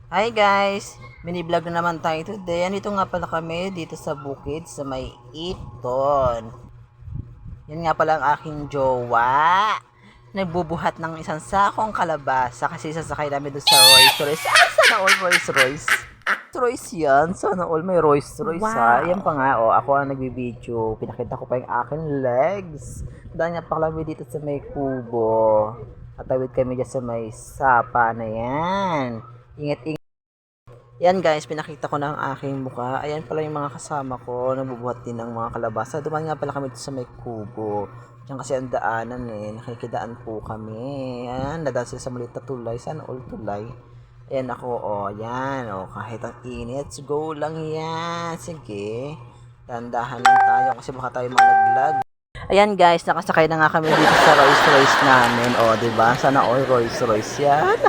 Hi guys! Mini-vlog na naman tayo today. Andito nga pala kami dito sa bukid sa may Iton. Yan nga pala ang aking jowa. Nagbubuhat ng isang sakong kalabasa kasi sasakay namin doon sa Royce Royce. Sana all Royce Royce. Royce yan. Sana all may Royce Royce ha. Yan pa nga ako ang nagbibideo. Pinakita ko pa yung aking legs. Dahil nga pa kami dito sa may kubo. At tawid kami dyan sa may sapa na yan. Ingat-ingat. Yan guys, pinakita ko na ang aking mukha. Ayan pala yung mga kasama ko, nagbubuhat din ng mga kalabasa. Dumaan nga pala kami dito sa may kubo. Diyan kasi ang daanan nakikidaan po kami. Ayan, nadaan sila sa maliit na tulay. Sana all tulay. Ayan ako, yan. Kahit ang init, go lang yan. Sige, dandahan lang tayo kasi baka tayo malaglag. Ayan guys, nakasakay na nga kami dito sa Rolls Royce namin. Diba? Sana all Rolls Royce yan.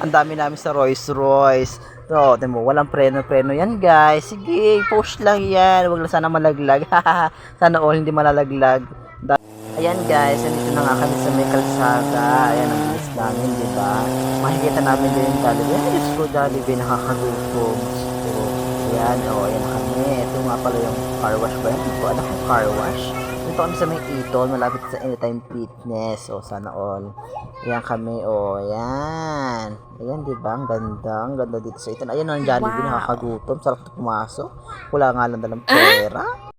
Ang dami namin sa Rolls Royce. Mo, walang preno-preno yan guys. Sige, push lang yan. Huwag lang sana malaglag. Sana all hindi malalaglag. Ayan guys, nandito na nga kami sa may kalsada. Ayan ang bilis namin, diba? Makikita namin din yung Jollibee. Ayan, let's go Jollibee, nakakagutom. Ayan, ayan kami. Ito nga pala yung car wash ba yan? Ano kung car wash? Dito kami sa may Iton, malapit sa Anytime Fitness. Sana all. Ayan kami, ayan. Ayan, diba? Ang ganda dito sa Iton. Ayan ang Jollibee, nakakagutom. Sarap ito pumasok. Wala nga lang dalang pera.